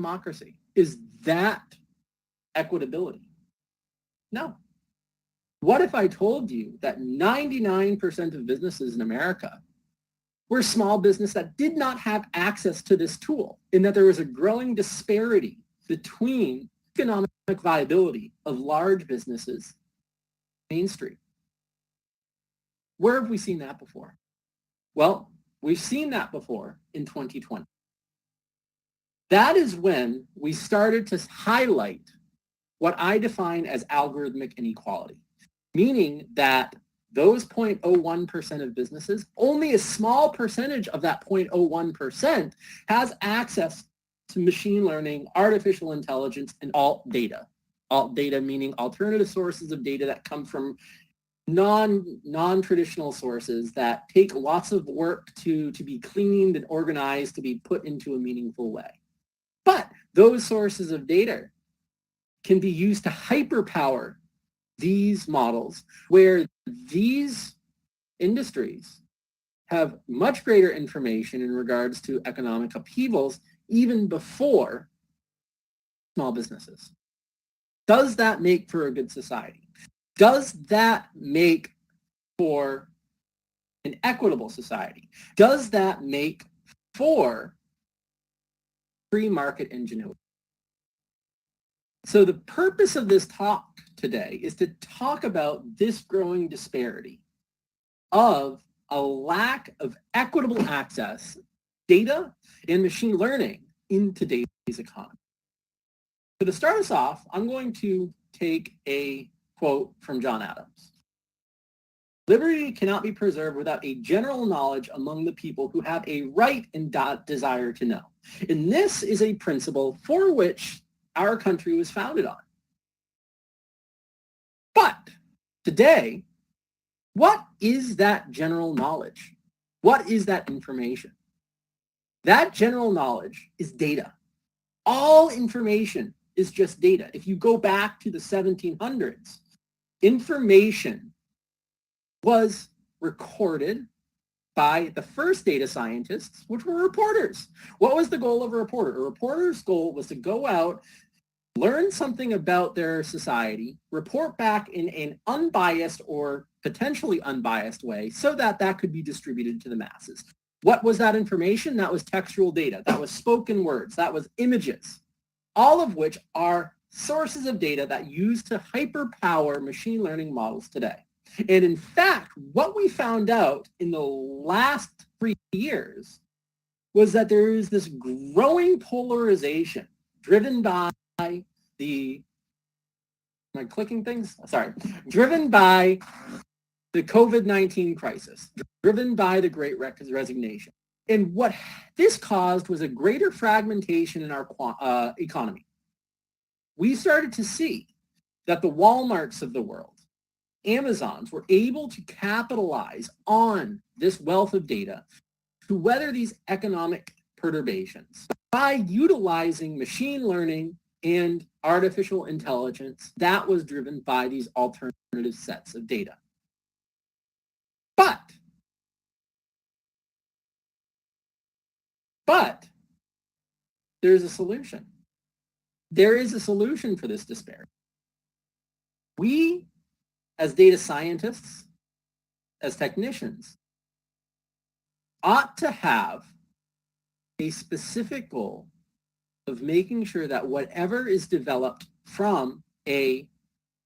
democracy? Is that equitability? No. What if I told you that 99% of businesses in America were small business that did not have access to this tool, and that there was a growing disparity between economic viability of large businesses on Main Street? Where have we seen that before? Well, we've seen that before in 2020. That is when we started to highlight what I define as algorithmic inequality, meaning that those 0.01% of businesses, only a small percentage of that 0.01% has access to machine learning, artificial intelligence, and alt data. Alt data meaning alternative sources of data that come from non-traditional sources that take lots of work to be cleaned and organized to be put into a meaningful way. But those sources of data can be used to hyperpower these models, where these industries have much greater information in regards to economic upheavals even before small businesses. Does that make for a good society? Does that make for an equitable society? Does that make for free market ingenuity? So the purpose of this talk today is to talk about this growing disparity of a lack of equitable access, data, and machine learning in today's economy. So to start us off, I'm going to take a quote from John Adams. Liberty cannot be preserved without a general knowledge among the people who have a right and desire to know. And this is a principle for which our country was founded on. But today, what is that general knowledge? What is that information? That general knowledge is data. All information is just data. If you go back to the 1700s, information was recorded by the first data scientists, which were reporters. What was the goal of a reporter? A reporter's goal was to go out, learn something about their society, report back in an unbiased or potentially unbiased way so that that could be distributed to the masses. What was that information? That was textual data. That was spoken words. That was images, all of which are sources of data that use to hyperpower machine learning models today. And in fact, what we found out in the last 3 years was that there is this growing polarization driven by the, am I clicking things? Sorry. Driven by the COVID-19 crisis, driven by the Great Resignation. And what this caused was a greater fragmentation in our economy. We started to see that the Walmarts of the world, Amazons, were able to capitalize on this wealth of data to weather these economic perturbations by utilizing machine learning and artificial intelligence that was driven by these alternative sets of data. But there's a solution. There is a solution for this disparity. We, as data scientists, as technicians, ought to have a specific goal of making sure that whatever is developed from a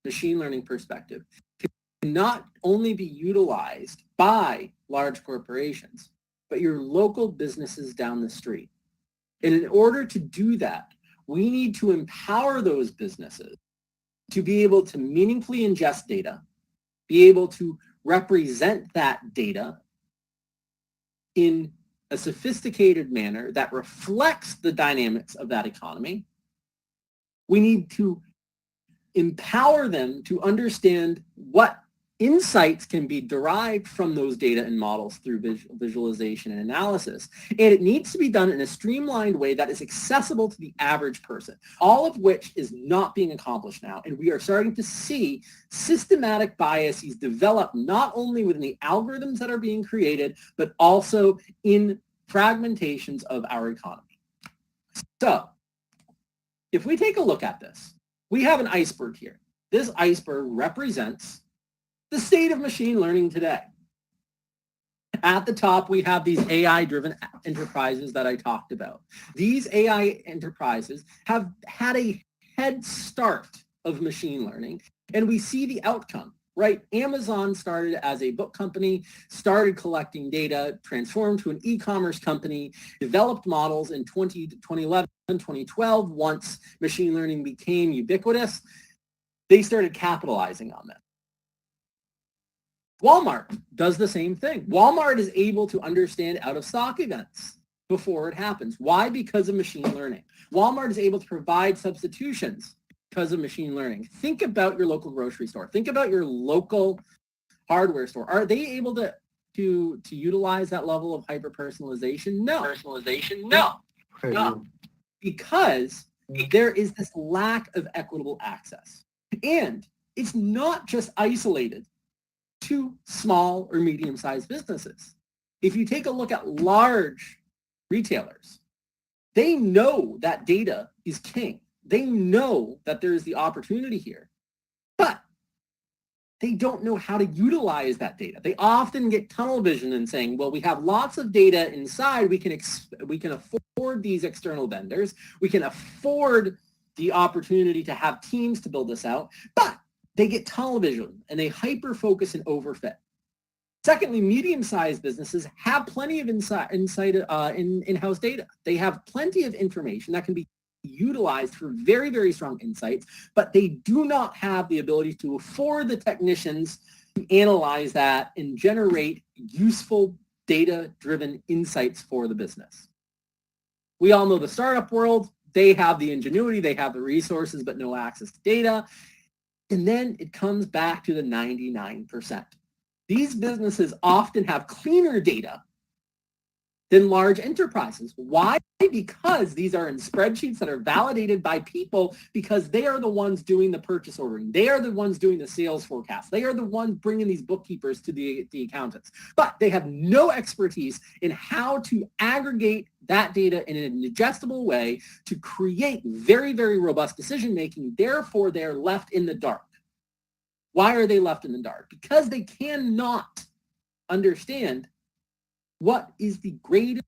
machine learning perspective can not only be utilized by large corporations, but your local businesses down the street. And in order to do that, we need to empower those businesses to be able to meaningfully ingest data, be able to represent that data in a sophisticated manner that reflects the dynamics of that economy. We need to empower them to understand what insights can be derived from those data and models through visualization and analysis. And it needs to be done in a streamlined way that is accessible to the average person, all of which is not being accomplished now. And we are starting to see systematic biases develop not only within the algorithms that are being created, but also in fragmentations of our economy. So if we take a look at this, we have an iceberg here. This iceberg represents the state of machine learning today. At the top, we have these AI-driven enterprises that I talked about. These AI enterprises have had a head start of machine learning, and we see the outcome, right? Amazon started as a book company, started collecting data, transformed to an e-commerce company, developed models in 2011, 2012. Once machine learning became ubiquitous, they started capitalizing on that. Walmart does the same thing. Walmart is able to understand out-of-stock events before it happens. Why? Because of machine learning. Walmart is able to provide substitutions because of machine learning. Think about your local grocery store. Think about your local hardware store. Are they able to utilize that level of hyper-personalization? No. No. Because there is this lack of equitable access. And it's not just isolated to small or medium-sized businesses. If you take a look at large retailers, they know that data is king. They know that there is the opportunity here, but they don't know how to utilize that data. They often get tunnel vision and saying, well, we have lots of data inside. We can afford these external vendors. We can afford the opportunity to have teams to build this out, but they get tunnel vision and they hyper-focus and overfit. Secondly, medium-sized businesses have plenty of in-house data. They have plenty of information that can be utilized for very, very strong insights, but they do not have the ability to afford the technicians to analyze that and generate useful data-driven insights for the business. We all know the startup world. They have the ingenuity, they have the resources, but no access to data. And then it comes back to the 99%. These businesses often have cleaner data than large enterprises. Why? Because these are in spreadsheets that are validated by people because they are the ones doing the purchase ordering. They are the ones doing the sales forecast. They are the ones bringing these bookkeepers to the accountants. But they have no expertise in how to aggregate that data in an digestible way to create very, very robust decision-making. Therefore, they're left in the dark. Why are they left in the dark? Because they cannot understand what is the greater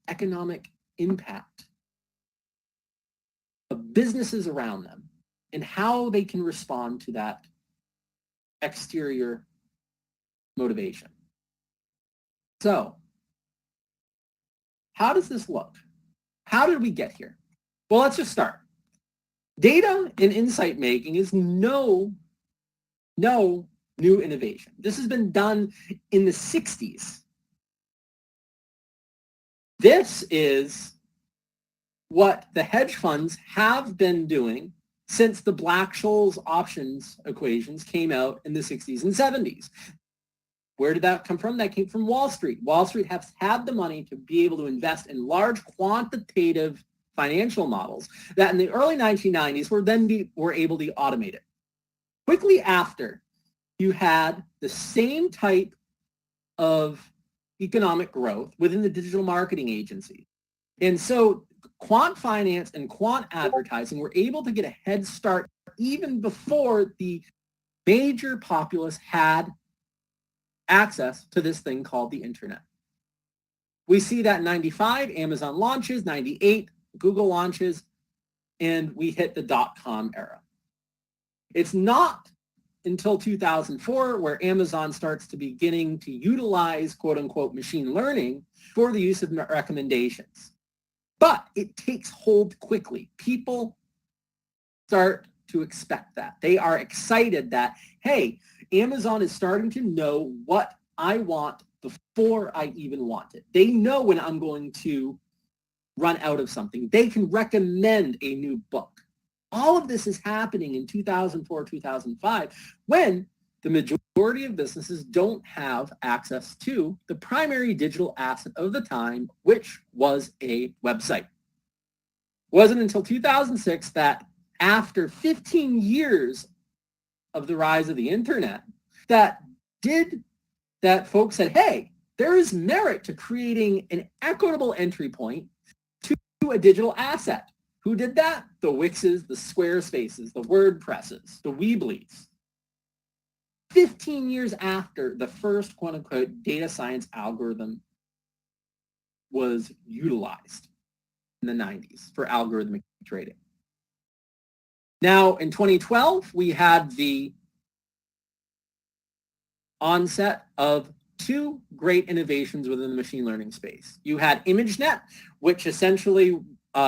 economic impact of businesses around them and how they can respond to that exterior motivation. So, how does this look? How did we get here? Well, let's just start. Data and insight making is no new innovation. This has been done in the 60s. This is what the hedge funds have been doing since the Black-Scholes options equations came out in the 60s and 70s. Where did that come from? That came from Wall Street. Wall Street has had the money to be able to invest in large quantitative financial models that in the early 1990s were able to automate it. Quickly after, you had the same type of economic growth within the digital marketing agency. And so quant finance and quant advertising were able to get a head start even before the major populace had access to this thing called the internet. We see that in 95, Amazon launches, 98, Google launches, and we hit the dot-com era. It's not until 2004 where Amazon starts to beginning to utilize quote-unquote machine learning for the use of recommendations. But it takes hold quickly. People start to expect that. They are excited that, hey, Amazon is starting to know what I want before I even want it. They know when I'm going to run out of something. They can recommend a new book. All of this is happening in 2004, 2005, when the majority of businesses don't have access to the primary digital asset of the time, which was a website. It wasn't until 2006 that after 15 years of the rise of the internet, that folks said, hey, there is merit to creating an equitable entry point to a digital asset. Who did that? The Wixes, the Squarespaces, the WordPresses, the Weebly's. 15 years after the first quote-unquote data science algorithm was utilized in the 90s for algorithmic trading. Now, in 2012, we had the onset of two great innovations within the machine learning space. You had ImageNet, which essentially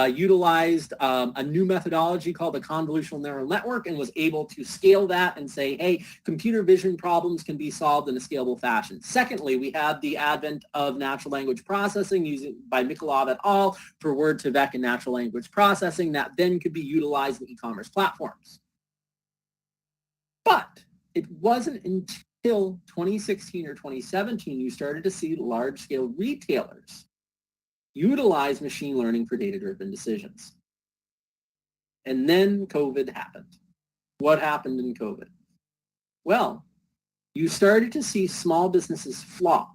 utilized a new methodology called the convolutional neural network and was able to scale that and say, hey, computer vision problems can be solved in a scalable fashion. Secondly, we had the advent of natural language processing used by Mikolov et al. For word-to-vec and natural language processing that then could be utilized in e-commerce platforms. But it wasn't until 2016 or 2017 you started to see large-scale retailers utilize machine learning for data-driven decisions. And then COVID happened. What happened in COVID? Well, you started to see small businesses flock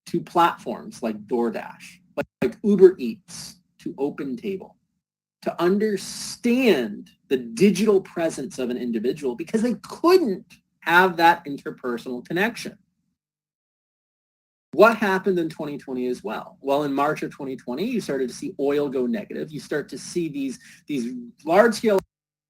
to platforms like DoorDash, like Uber Eats, to OpenTable, to understand the digital presence of an individual because they couldn't have that interpersonal connection. What happened in 2020 as well? Well, in March of 2020, you started to see oil go negative. You start to see these large-scale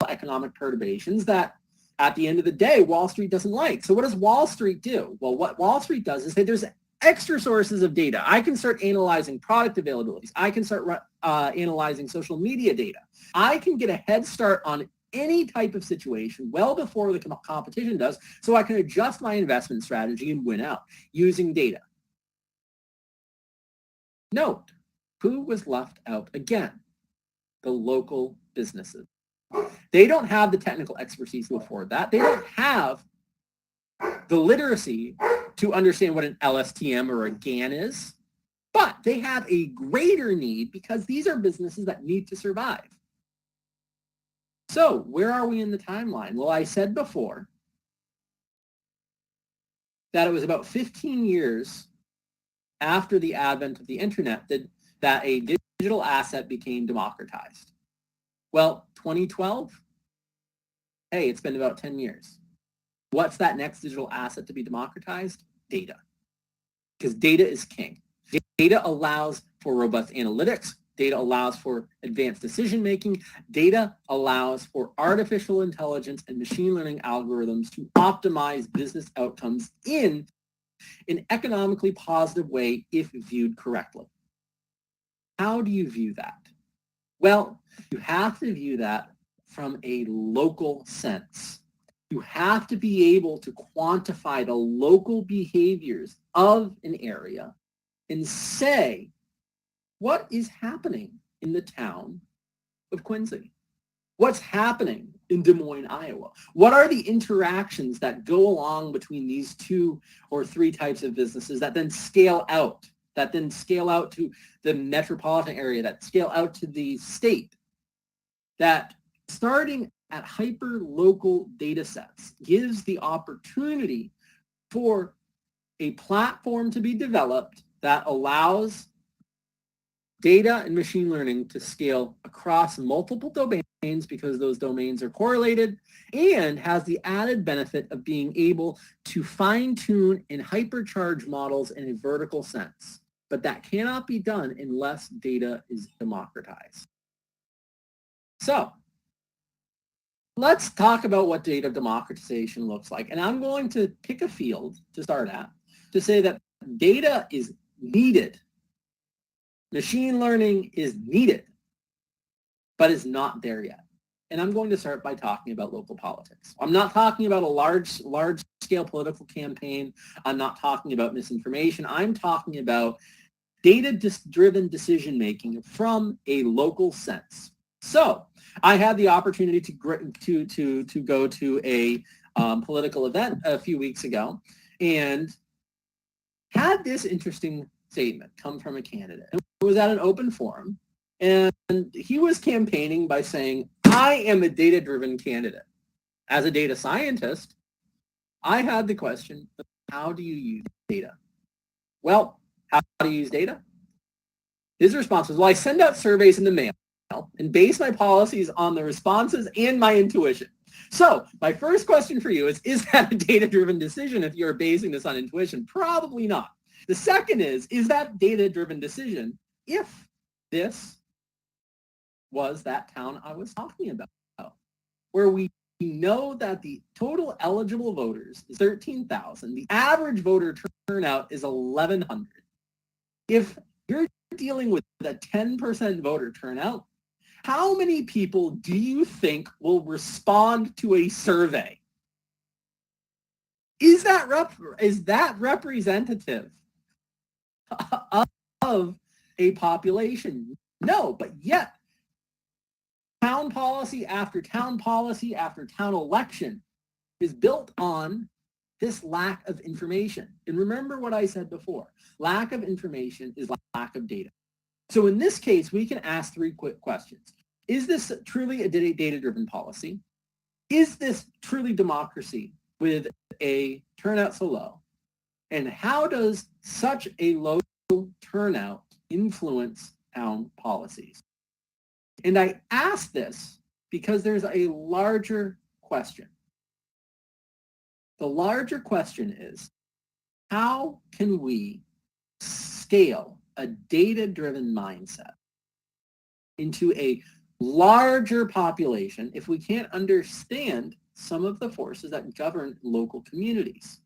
economic perturbations that, at the end of the day, Wall Street doesn't like. So what does Wall Street do? Well, what Wall Street does is say there's extra sources of data. I can start analyzing product availabilities. I can start analyzing social media data. I can get a head start on any type of situation well before the competition does, so I can adjust my investment strategy and win out using data. Note, who was left out again? The local businesses. They don't have the technical expertise to afford that. They don't have the literacy to understand what an LSTM or a GAN is, but they have a greater need because these are businesses that need to survive. So where are we in the timeline? Well, I said before that it was about 15 years after the advent of the internet that a digital asset became democratized. Well, 2012, hey, it's been about 10 years. What's that next digital asset to be democratized? Data. Because data is king. Data allows for robust analytics. Data allows for advanced decision-making. Data allows for artificial intelligence and machine learning algorithms to optimize business outcomes in an economically positive way if viewed correctly. How do you view that? Well, you have to view that from a local sense. You have to be able to quantify the local behaviors of an area and say, what is happening in the town of Quincy? What's happening in Des Moines, Iowa? What are the interactions that go along between these two or three types of businesses that then scale out to the metropolitan area, that scale out to the state, that starting at hyper-local data sets gives the opportunity for a platform to be developed that allows data and machine learning to scale across multiple domains because those domains are correlated, and has the added benefit of being able to fine-tune and hypercharge models in a vertical sense. But that cannot be done unless data is democratized. So let's talk about what data democratization looks like. And I'm going to pick a field to start at to say that data is needed. Machine learning is needed, but is not there yet. And I'm going to start by talking about local politics. I'm not talking about a large-scale political campaign. I'm not talking about misinformation. I'm talking about data-driven decision-making from a local sense. So I had the opportunity to go to a political event a few weeks ago and had this interesting statement come from a candidate. It was at an open forum, and he was campaigning by saying, I am a data-driven candidate. As a data scientist, I had the question, how do you use data? Well, how do you use data? His response was, well, I send out surveys in the mail. and base my policies on the responses and my intuition. So my first question for you is that a data-driven decision if you're basing this on intuition? Probably not. The second is that data-driven decision if this was that town I was talking about, where we know that the total eligible voters is 13,000. The average voter turnout is 1,100. If you're dealing with a 10% voter turnout, how many people do you think will respond to a survey? Is that representative of a population? No, but yet town policy after town policy after town election is built on this lack of information. And remember what I said before, lack of information is lack of data. So in this case, we can ask three quick questions. Is this truly a data-driven policy? Is this truly democracy with a turnout so low? And how does such a low turnout influence town policies? And I ask this because there's a larger question. The larger question is, how can we scale a data-driven mindset into a larger population if we can't understand some of the forces that govern local communities?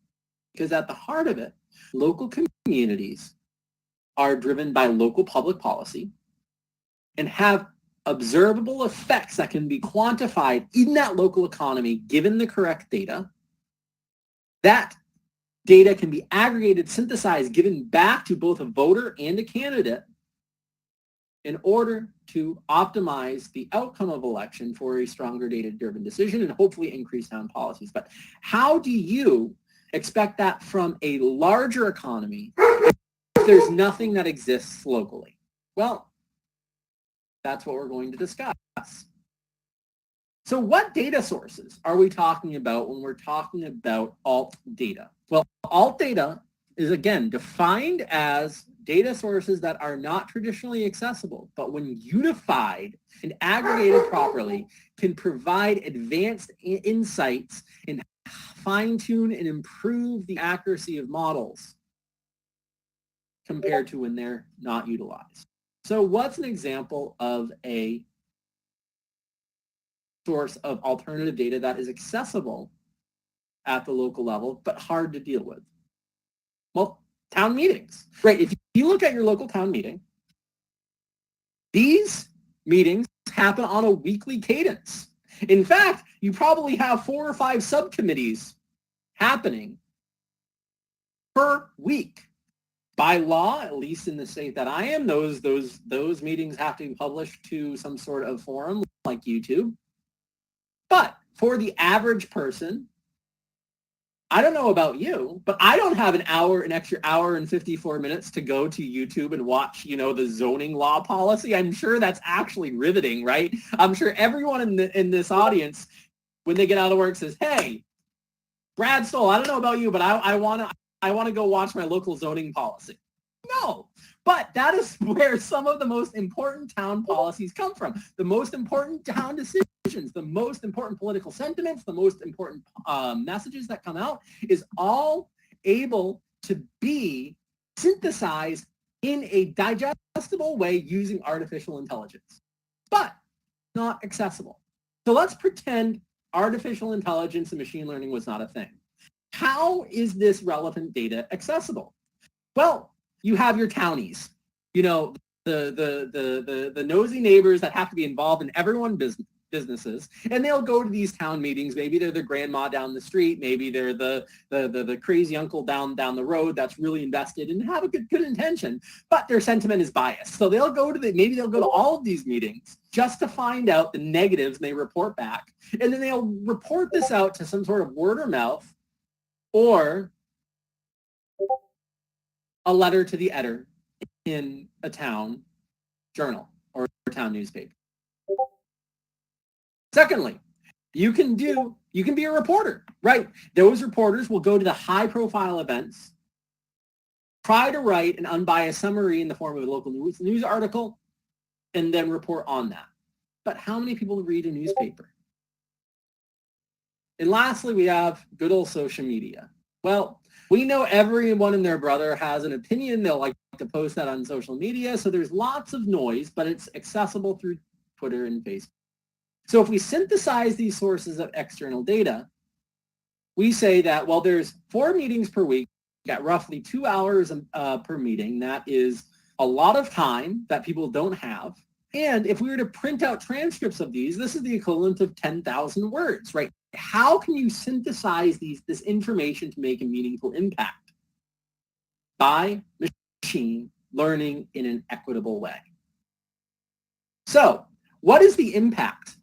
Because at the heart of it, local communities are driven by local public policy and have observable effects that can be quantified in that local economy given the correct data. That data can be aggregated, synthesized, given back to both a voter and a candidate in order to optimize the outcome of election for a stronger data-driven decision and hopefully increase town policies. But how do you expect that from a larger economy if there's nothing that exists locally? Well, that's what we're going to discuss. So what data sources are we talking about when we're talking about alt data? Well, alt data is, again, defined as data sources that are not traditionally accessible, but when unified and aggregated properly, can provide advanced insights and fine-tune and improve the accuracy of models compared to when they're not utilized. So what's an example of a source of alternative data that is accessible at the local level, but hard to deal with? Well, town meetings, right? If you look at your local town meeting, these meetings happen on a weekly cadence. In fact, you probably have 4 or 5 subcommittees happening per week. By law, at least in the state that I am, those meetings have to be published to some sort of forum like YouTube. But for the average person, I don't know about you, but I don't have an extra hour and 54 minutes to go to YouTube and watch, the zoning law policy. I'm sure that's actually riveting, right? I'm sure everyone in this audience, when they get out of work, says, "Hey, Brad Stoll, I don't know about you, but I want to go watch my local zoning policy." No, but that is where some of the most important town policies come from. The most important town decisions, the most important political sentiments, the most important messages that come out is all able to be synthesized in a digestible way using artificial intelligence, but not accessible. So let's pretend artificial intelligence and machine learning was not a thing. How is this relevant data accessible? Well, you have your townies, the nosy neighbors that have to be involved in everyone's businesses, and they'll go to these town meetings. Maybe they're the grandma down the street, maybe they're the crazy uncle down the road that's really invested and have a good intention, but their sentiment is biased. So they'll go to all of these meetings just to find out the negatives, and they report back, and then they'll report this out to some sort of word of mouth or a letter to the editor in a town journal or a town newspaper. Secondly, you can be a reporter, right? Those reporters will go to the high-profile events, try to write an unbiased summary in the form of a local news article, and then report on that. But how many people read a newspaper? And lastly, we have good old social media. Well, we know everyone and their brother has an opinion. They'll like to post that on social media. So there's lots of noise, but it's accessible through Twitter and Facebook. So if we synthesize these sources of external data, we say that, well, there's 4 meetings per week at roughly 2 hours per meeting. That is a lot of time that people don't have. And if we were to print out transcripts of these, this is the equivalent of 10,000 words, right? How can you synthesize this information to make a meaningful impact? By machine learning in an equitable way. So, what is the impact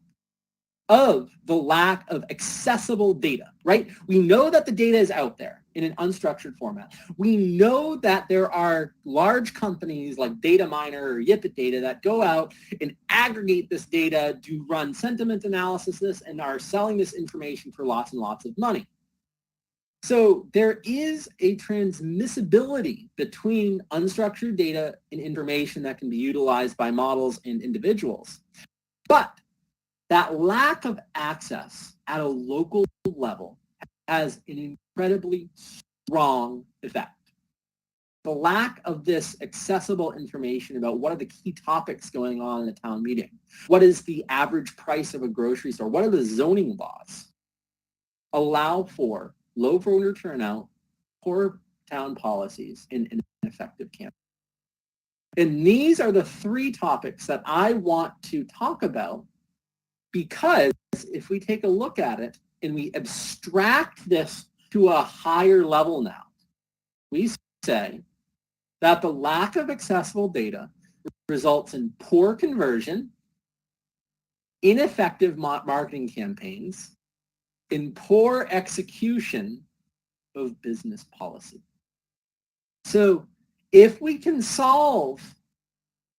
of the lack of accessible data, right? We know that the data is out there in an unstructured format. We know that there are large companies like Data Miner or Yipit Data that go out and aggregate this data, do run sentiment analysis, and are selling this information for lots and lots of money. So there is a transmissibility between unstructured data and information that can be utilized by models and individuals. But that lack of access at a local level has an incredibly strong effect. The lack of this accessible information about what are the key topics going on in a town meeting, what is the average price of a grocery store, what are the zoning laws, allow for low voter turnout, poor town policies, and ineffective campaigns. And these are the 3 topics that I want to talk about, because if we take a look at it and we abstract this to a higher level now, we say that the lack of accessible data results in poor conversion, ineffective marketing campaigns, and poor execution of business policy. So if we can solve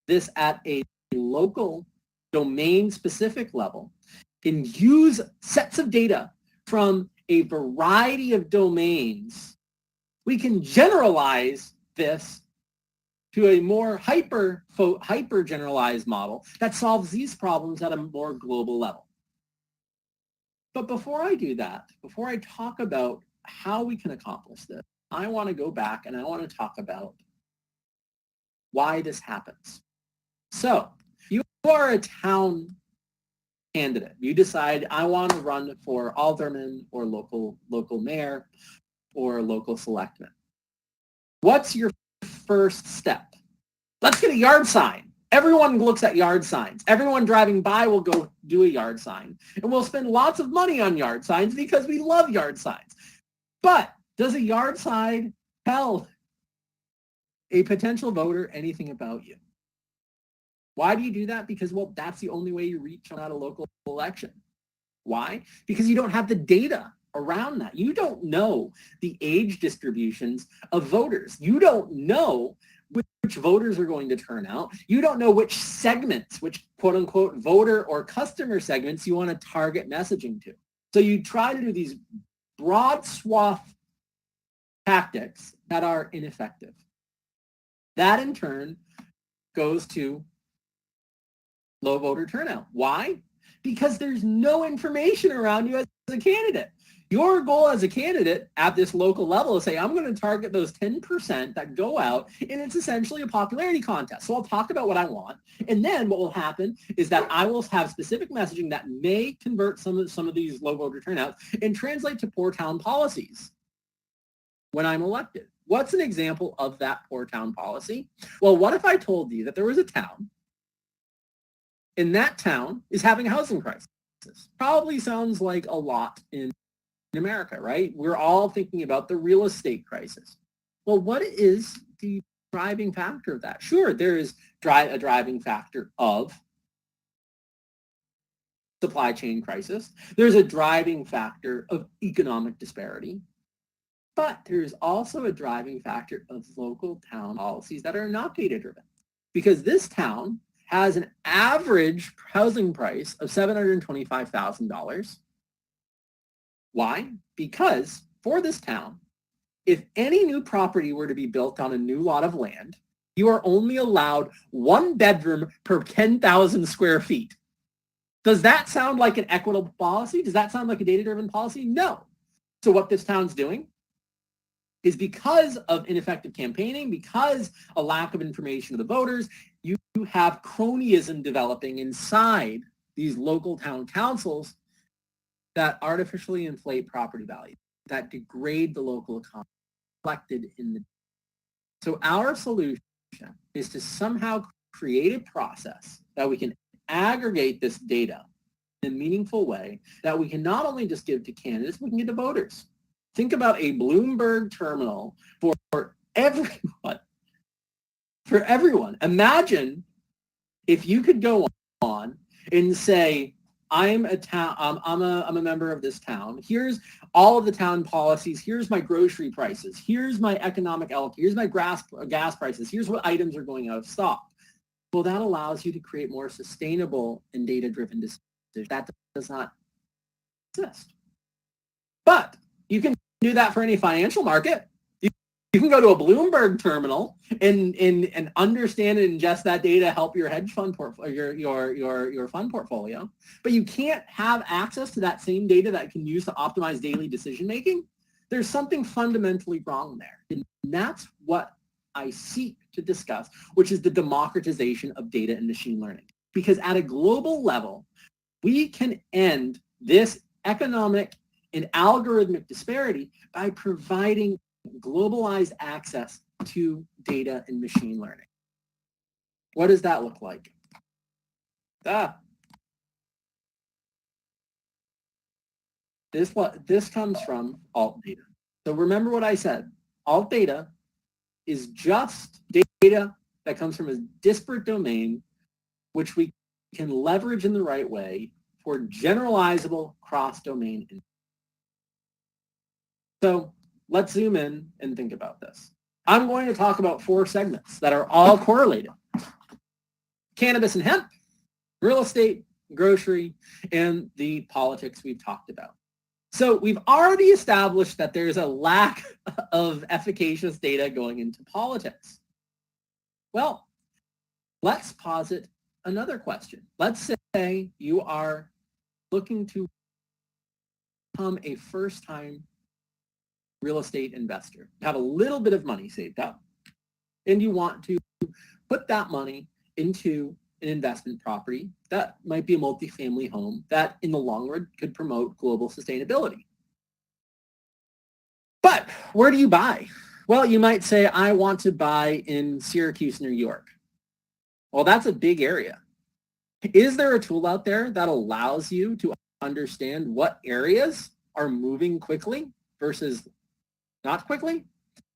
this at a local domain-specific level, can use sets of data from a variety of domains, we can generalize this to a more hyper generalized model that solves these problems at a more global level. But before I do that, before I talk about how we can accomplish this, I want to go back and I want to talk about why this happens. So you are a town candidate. You decide, I want to run for alderman or local mayor or local selectman. What's your first step? Let's get a yard sign. Everyone looks at yard signs. Everyone driving by will go do a yard sign. And we'll spend lots of money on yard signs because we love yard signs. But does a yard sign tell a potential voter anything about you? Why do you do that? Because, well, that's the only way you reach out a local election. Why? Because you don't have the data around that. You don't know the age distributions of voters. You don't know which voters are going to turn out. You don't know which segments, which quote-unquote voter or customer segments you want to target messaging to. So you try to do these broad swath tactics that are ineffective. That, in turn, goes to low voter turnout. Why? Because there's no information around you as a candidate. Your goal as a candidate at this local level is say, I'm going to target those 10% that go out, and it's essentially a popularity contest. So I'll talk about what I want, and then what will happen is that I will have specific messaging that may convert some of these low voter turnouts and translate to poor town policies when I'm elected. What's an example of that poor town policy? Well, what if I told you that there was a town, and that town is having a housing crisis? Probably sounds like a lot in America, right? We're all thinking about the real estate crisis. Well, what is the driving factor of that? Sure, there is a driving factor of supply chain crisis. There's a driving factor of economic disparity. But there's also a driving factor of local town policies that are not data-driven. Because this town has an average housing price of $725,000. Why? Because for this town, if any new property were to be built on a new lot of land, you are only allowed 1 bedroom per 10,000 square feet. Does that sound like an equitable policy? Does that sound like a data-driven policy? No. So what this town's doing is, because of ineffective campaigning, because a lack of information to the voters, you have cronyism developing inside these local town councils that artificially inflate property values, that degrade the local economy, reflected in the. So our solution is to somehow create a process that we can aggregate this data in a meaningful way, that we can not only just give to candidates, we can give to voters. Think about a Bloomberg terminal for everyone. For everyone. Imagine if you could go on and say, I'm a member of this town. Here's all of the town policies. Here's my grocery prices. Here's my economic outlook. Here's my gas prices. Here's what items are going out of stock. Well, that allows you to create more sustainable and data-driven decisions. That does not exist. But you can do that for any financial market. You can go to a Bloomberg terminal and understand and ingest that data, help your hedge fund portfolio, your fund portfolio. But you can't have access to that same data that can use to optimize daily decision making. There's something fundamentally wrong there. And that's what I seek to discuss, which is the democratization of data and machine learning. Because at a global level, we can end this economic and algorithmic disparity by providing globalized access to data and machine learning. What does that look like? This comes from alt data. So remember what I said. Alt data is just data that comes from a disparate domain, which we can leverage in the right way for generalizable cross-domain. So let's zoom in and think about this. I'm going to talk about 4 segments that are all correlated. Cannabis and hemp, real estate, grocery, and the politics we've talked about. So we've already established that there's a lack of efficacious data going into politics. Well, let's posit another question. Let's say you are looking to become a first-time real estate investor. You have a little bit of money saved up, and you want to put that money into an investment property that might be a multifamily home that in the long run could promote global sustainability. But where do you buy? Well, you might say, I want to buy in Syracuse, New York. Well, that's a big area. Is there a tool out there that allows you to understand what areas are moving quickly versus not quickly?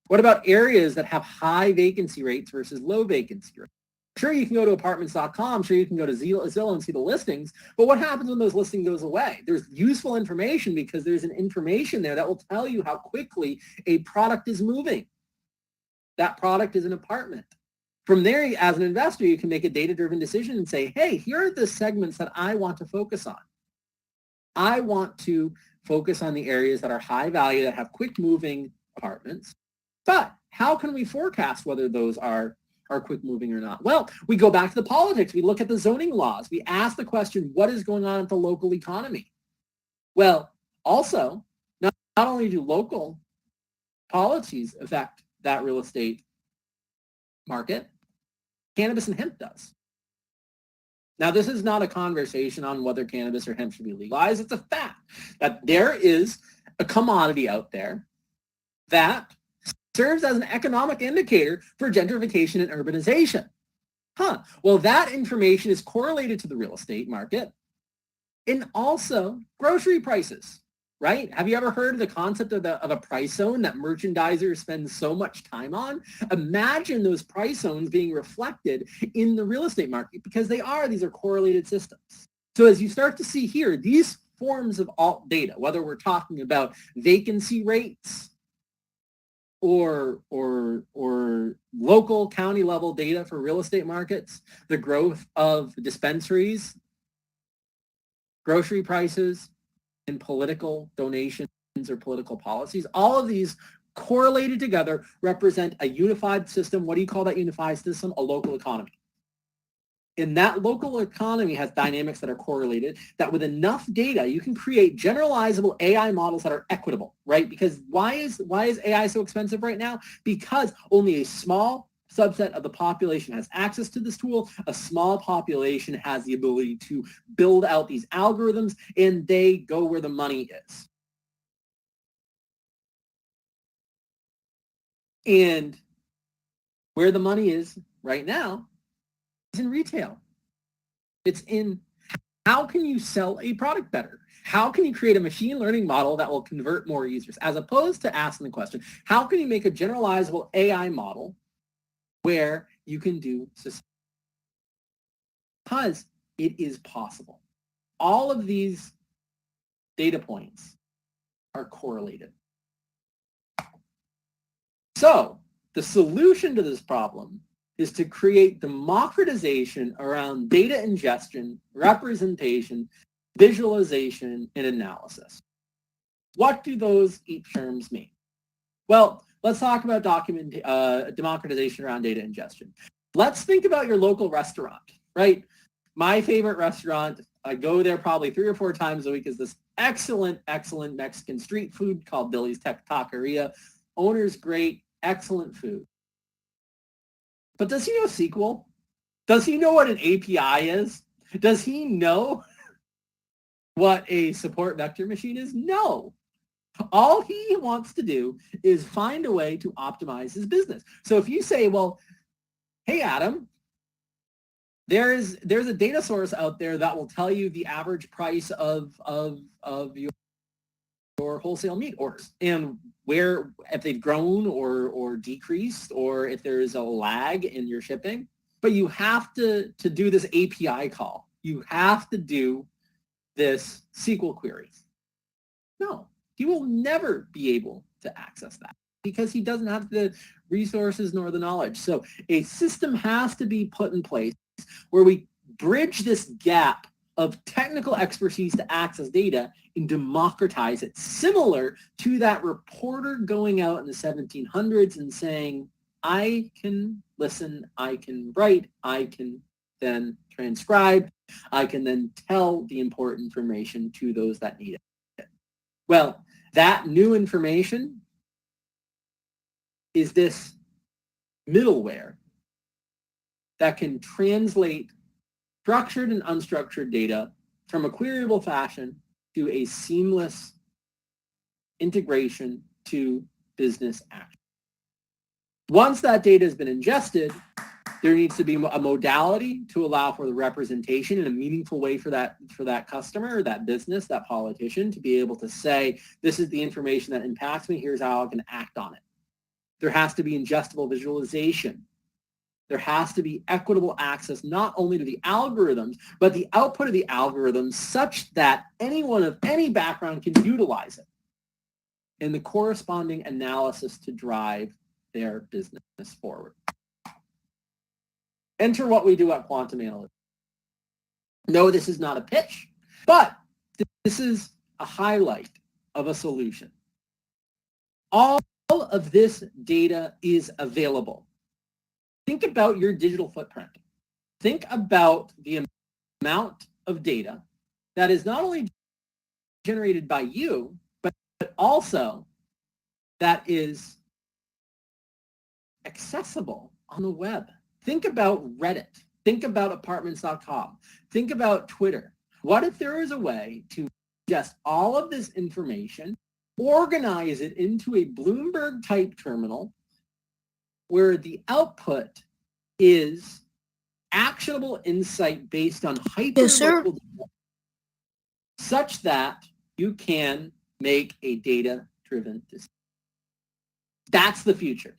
What about areas that have high vacancy rates versus low vacancy rates? Sure, you can go to apartments.com. Sure, you can go to Zillow and see the listings. But what happens when those listings goes away? There's useful information because there's an information there that will tell you how quickly a product is moving. That product is an apartment. From there, as an investor, you can make a data-driven decision and say, hey, here are the segments that I want to focus on. I want to focus on the areas that are high value, that have quick-moving apartments. But how can we forecast whether those are quick moving or not? Well, we go back to the politics. We look at the zoning laws. We ask the question, what is going on at the local economy? Well, also, not only do local policies affect that real estate market, cannabis and hemp does. Now, this is not a conversation on whether cannabis or hemp should be legalized. It's a fact that there is a commodity out there that serves as an economic indicator for gentrification and urbanization. Well, that information is correlated to the real estate market and also grocery prices, right? Have you ever heard of the concept of a price zone that merchandisers spend so much time on? Imagine those price zones being reflected in the real estate market because these are correlated systems. So as you start to see here, these forms of alt data, whether we're talking about vacancy rates, or local county level data for real estate markets, the growth of dispensaries, grocery prices, and political donations or political policies, all of these correlated together represent a unified system. What do you call that unified system? A local economy. And that local economy has dynamics that are correlated, that with enough data, you can create generalizable AI models that are equitable, right? Because why is AI so expensive right now? Because only a small subset of the population has access to this tool. A small population has the ability to build out these algorithms, and they go where the money is. And where the money is right now is in retail. It's in how can you sell a product better? How can you create a machine learning model that will convert more users? As opposed to asking the question, how can you make a generalizable AI model where you can do society? Because it is possible. All of these data points are correlated. So the solution to this problem is to create democratization around data ingestion, representation, visualization, and analysis. What do those each terms mean? Well, let's talk about democratization around data ingestion. Let's think about your local restaurant, right? My favorite restaurant, I go there probably 3 or 4 times a week, is this excellent Mexican street food called Billy's Taqueria. Owner's great, excellent food. But does he know SQL? Does he know what an API is? Does he know what a support vector machine is? No. All he wants to do is find a way to optimize his business. So if you say, well, hey, Adam, there's a data source out there that will tell you the average price of your wholesale meat orders and where, if they've grown or decreased, or if there is a lag in your shipping. But you have to do this API call. You have to do this SQL query. No, he will never be able to access that because he doesn't have the resources nor the knowledge. So a system has to be put in place where we bridge this gap of technical expertise to access data and democratize it, similar to that reporter going out in the 1700s and saying, I can listen, I can write, I can then transcribe, I can then tell the important information to those that need it. Well, that new information is this middleware that can translate structured and unstructured data from a queryable fashion to a seamless integration to business action. Once that data has been ingested, there needs to be a modality to allow for the representation in a meaningful way for that customer, that business, that politician to be able to say, this is the information that impacts me, here's how I can act on it. There has to be ingestible visualization. There has to be equitable access not only to the algorithms, but the output of the algorithms such that anyone of any background can utilize it and the corresponding analysis to drive their business forward. Enter what we do at Quantum Analytica. No, this is not a pitch, but this is a highlight of a solution. All of this data is available. Think about your digital footprint. Think about the amount of data that is not only generated by you, but also that is accessible on the web. Think about Reddit. Think about apartments.com. Think about Twitter. What if there is a way to ingest all of this information, organize it into a Bloomberg type terminal where the output is actionable insight based on hyper-local data, such that you can make a data-driven decision. That's the future.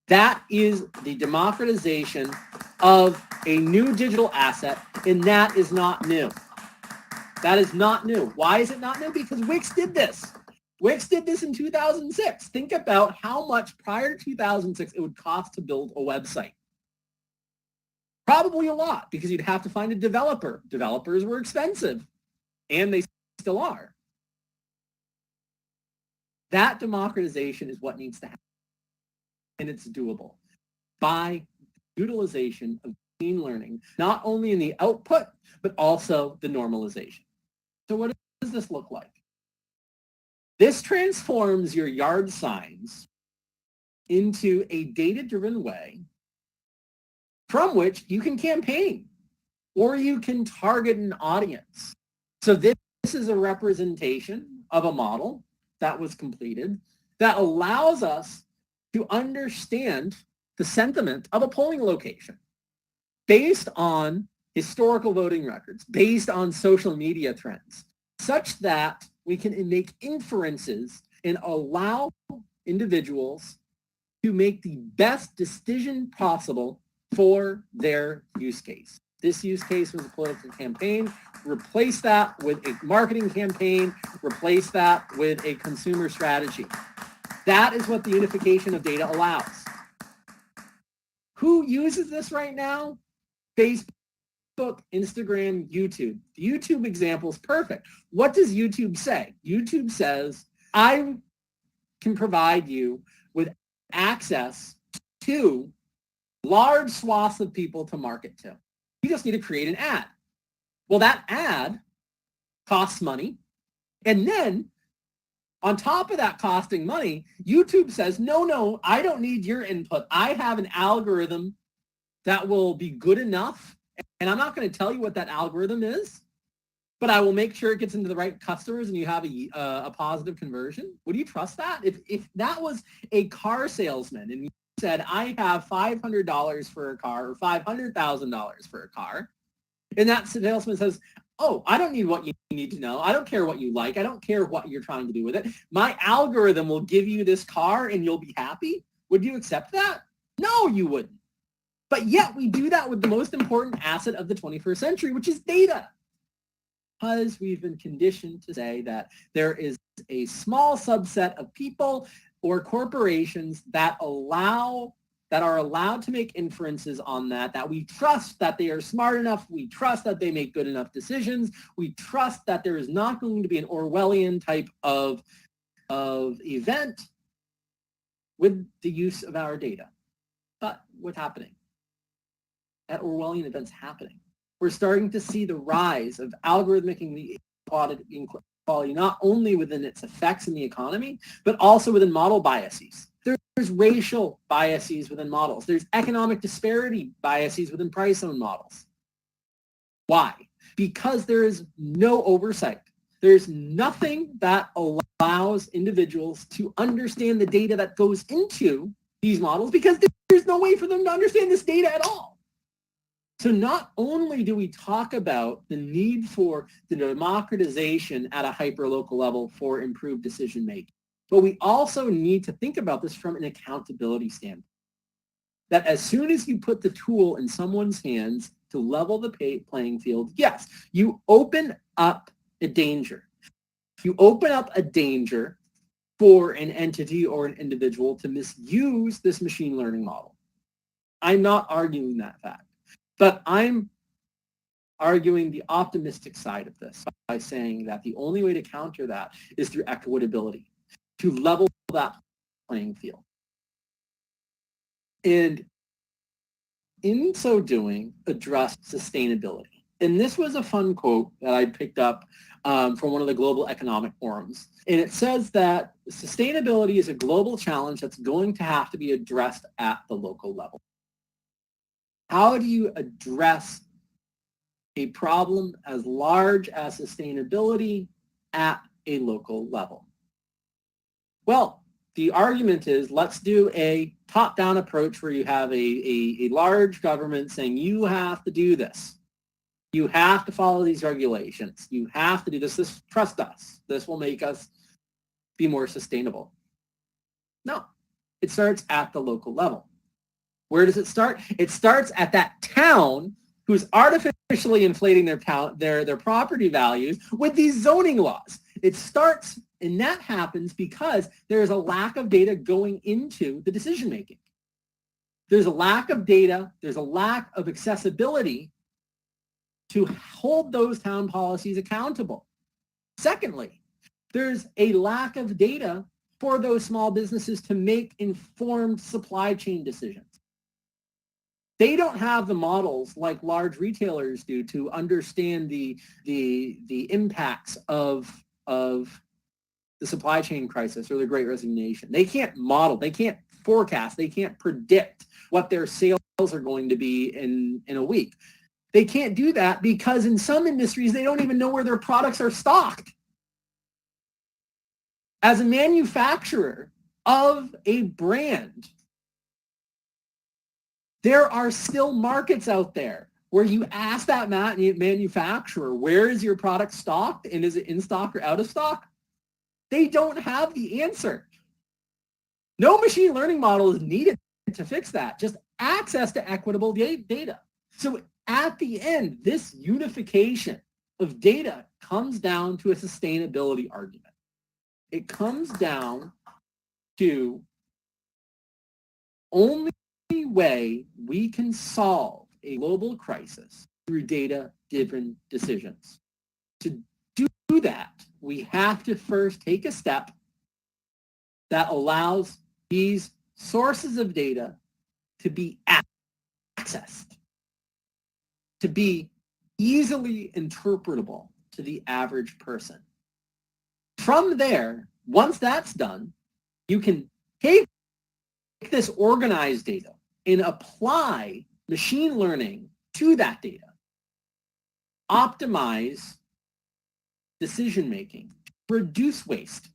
That is the democratization of a new digital asset, and that is not new. That is not new. Why is it not new? Because Wix did this. Wix did this in 2006. Think about how much prior to 2006 it would cost to build a website. Probably a lot, because you'd have to find a developer. Developers were expensive, and they still are. That democratization is what needs to happen, and it's doable by utilization of learning, not only in the output, but also the normalization. So what does this look like? This transforms your yard signs into a data-driven way from which you can campaign or you can target an audience. So this is a representation of a model that was completed that allows us to understand the sentiment of a polling location based on historical voting records, based on social media trends, such that we can make inferences and allow individuals to make the best decision possible for their use case. This use case was a political campaign. Replace that with a marketing campaign. Replace that with a consumer strategy. That is what the unification of data allows. Who uses this right now? Facebook, Instagram, YouTube. The YouTube example is perfect. What does YouTube say? YouTube says, I can provide you with access to large swaths of people to market to. You just need to create an ad. Well, that ad costs money. And then on top of that costing money, YouTube says, no, I don't need your input. I have an algorithm that will be good enough. And I'm not going to tell you what that algorithm is, but I will make sure it gets into the right customers and you have a positive conversion. Would you trust that? If that was a car salesman and you said, I have $500 for a car or $500,000 for a car, and that salesman says, oh, I don't need what you need to know. I don't care what you like. I don't care what you're trying to do with it. My algorithm will give you this car and you'll be happy. Would you accept that? No, you wouldn't. But yet we do that with the most important asset of the 21st century, which is data. Because we've been conditioned to say that there is a small subset of people or corporations that are allowed to make inferences on that we trust that they are smart enough, we trust that they make good enough decisions, we trust that there is not going to be an Orwellian type of event with the use of our data. But what's happening? That Orwellian event's happening. We're starting to see the rise of algorithmic inequality, not only within its effects in the economy, but also within model biases. There's racial biases within models. There's economic disparity biases within price-owned models. Why? Because there is no oversight. There's nothing that allows individuals to understand the data that goes into these models because there's no way for them to understand this data at all. So not only do we talk about the need for the democratization at a hyper-local level for improved decision-making, but we also need to think about this from an accountability standpoint. That as soon as you put the tool in someone's hands to level the playing field, yes, you open up a danger. You open up a danger for an entity or an individual to misuse this machine learning model. I'm not arguing that fact. But I'm arguing the optimistic side of this by saying that the only way to counter that is through equitability, to level that playing field. And in so doing, address sustainability. And this was a fun quote that I picked up from one of the global economic forums. And it says that sustainability is a global challenge that's going to have to be addressed at the local level. How do you address a problem as large as sustainability at a local level? Well, the argument is let's do a top-down approach where you have a large government saying you have to do this. You have to follow these regulations. You have to do this. Trust us. This will make us be more sustainable. No, it starts at the local level. Where does it start? It starts at that town who's artificially inflating their property values with these zoning laws. It starts, and that happens because there's a lack of data going into the decision making. There's a lack of data. There's a lack of accessibility to hold those town policies accountable. Secondly, there's a lack of data for those small businesses to make informed supply chain decisions. They don't have the models like large retailers do to understand the impacts of the supply chain crisis or the Great Resignation. They can't model, they can't forecast, they can't predict what their sales are going to be in a week. They can't do that because in some industries, they don't even know where their products are stocked. As a manufacturer of a brand, there are still markets out there where you ask that manufacturer, where is your product stocked and is it in stock or out of stock? They don't have the answer. No machine learning model is needed to fix that, just access to equitable data. So at the end, this unification of data comes down to a sustainability argument. It comes down to only way we can solve a global crisis through data-driven decisions. To do that, we have to first take a step that allows these sources of data to be accessed, to be easily interpretable to the average person. From there, once that's done, you can take this organized data and apply machine learning to that data. Optimize decision-making, reduce waste.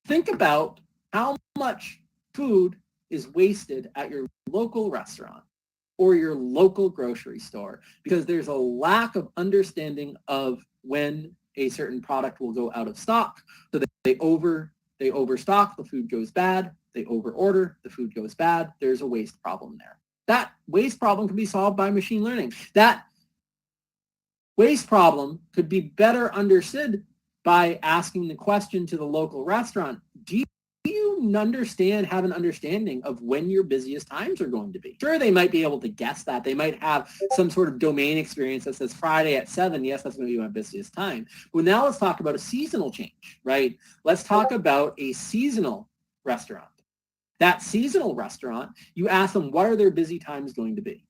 Think about how much food is wasted at your local restaurant or your local grocery store because there's a lack of understanding of when a certain product will go out of stock. So they overstock, the food goes bad. They overorder, the food goes bad. There's a waste problem there. That waste problem can be solved by machine learning. That waste problem could be better understood by asking the question to the local restaurant, do you have an understanding of when your busiest times are going to be? Sure, they might be able to guess that. They might have some sort of domain experience that says Friday at 7, yes, that's going to be my busiest time. Well, now let's talk about a seasonal change, right? Let's talk about a seasonal restaurant. That seasonal restaurant, you ask them, what are their busy times going to be?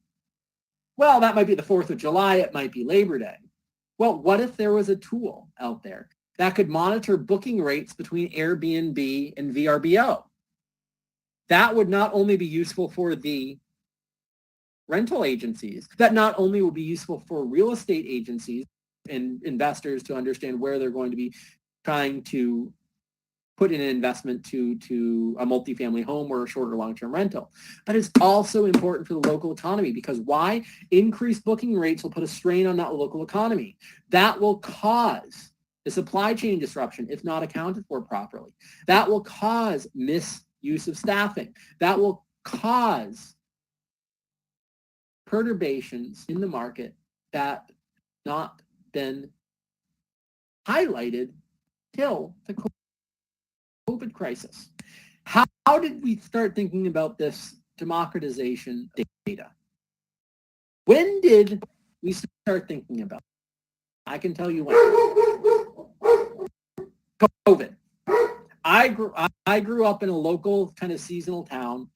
Well, that might be the 4th of July. It might be Labor Day. Well, what if there was a tool out there that could monitor booking rates between Airbnb and VRBO? That would not only be useful for the rental agencies, that not only will be useful for real estate agencies and investors to understand where they're going to be trying to put in an investment to a multifamily home or a shorter long-term rental. But it's also important for the local economy because why? Increased booking rates will put a strain on that local economy. That will cause the supply chain disruption if not accounted for properly. That will cause misuse of staffing. That will cause perturbations in the market that have not been highlighted till the COVID crisis. How did we start thinking about this democratization of data? When did we start thinking about it? I can tell you when. COVID. I grew up in a local kind of seasonal town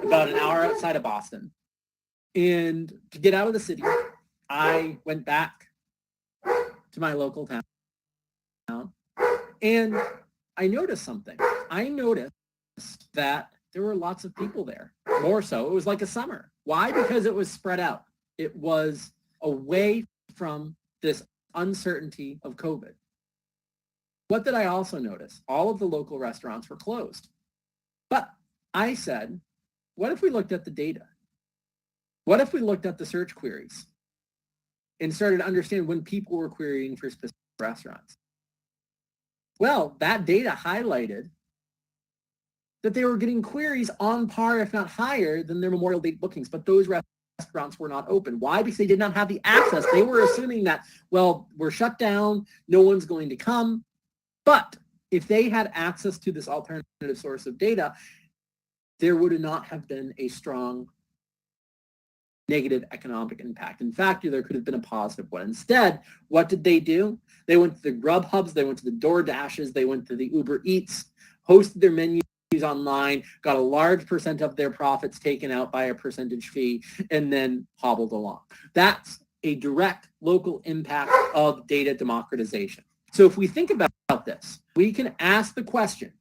about an hour outside of Boston. And to get out of the city, I went back to my local town. And I noticed something. I noticed that there were lots of people there. More so, it was like a summer. Why? Because it was spread out. It was away from this uncertainty of COVID. What did I also notice? All of the local restaurants were closed. But I said, what if we looked at the data? What if we looked at the search queries and started to understand when people were querying for specific restaurants? Well, that data highlighted that they were getting queries on par, if not higher, than their Memorial Day bookings, but those restaurants were not open. Why? Because they did not have the access. They were assuming that, well, we're shut down, no one's going to come. But if they had access to this alternative source of data, there would not have been a strong negative economic impact. In fact, there could have been a positive one. Instead, what did they do? They went to the Grubhubs, they went to the DoorDashes, they went to the Uber Eats, hosted their menus companies online, got a large percent of their profits taken out by a percentage fee, and then hobbled along. That's a direct local impact of data democratization. So if we think about this, we can ask the question,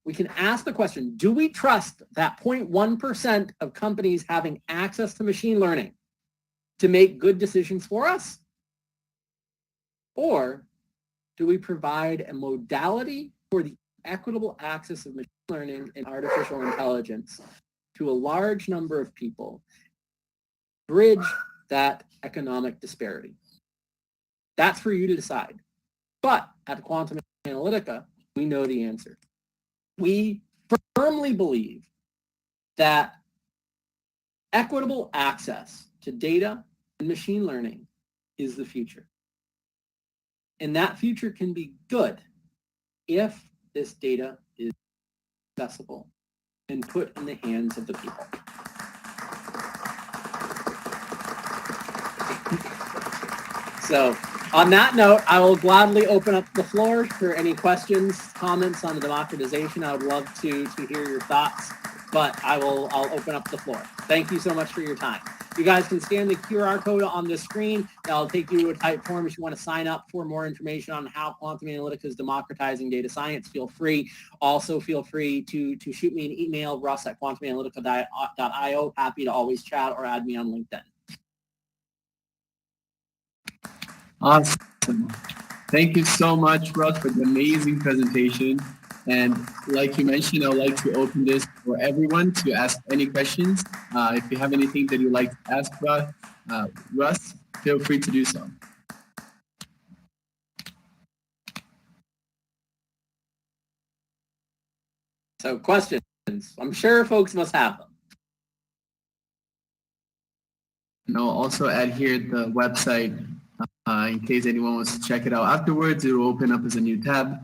do we trust that 0.1% of companies having access to machine learning to make good decisions for us? Or do we provide a modality for the equitable access of machine learning and artificial intelligence to a large number of people, bridge that economic disparity? That's for you to decide. But at Quantum Analytica, we know the answer. We firmly believe that equitable access to data and machine learning is the future. And that future can be good if this data is accessible and put in the hands of the people. So on that note, I will gladly open up the floor for any questions, comments on the democratization. I would love to hear your thoughts, but I'll open up the floor. Thank you so much for your time. You guys can scan the QR code on the screen. That'll take you to a type form if you want to sign up for more information on how Quantum Analytica is democratizing data science. Feel free. Also feel free to shoot me an email, russ@quantumanalytica.io. Happy to always chat or add me on LinkedIn. Awesome. Thank you so much, Russ, for the amazing presentation. And like you mentioned, I would like to open this for everyone to ask any questions. If you have anything that you'd like to ask Russ, feel free to do so. So questions. I'm sure folks must have them. And I'll also add here the website in case anyone wants to check it out afterwards. It will open up as a new tab.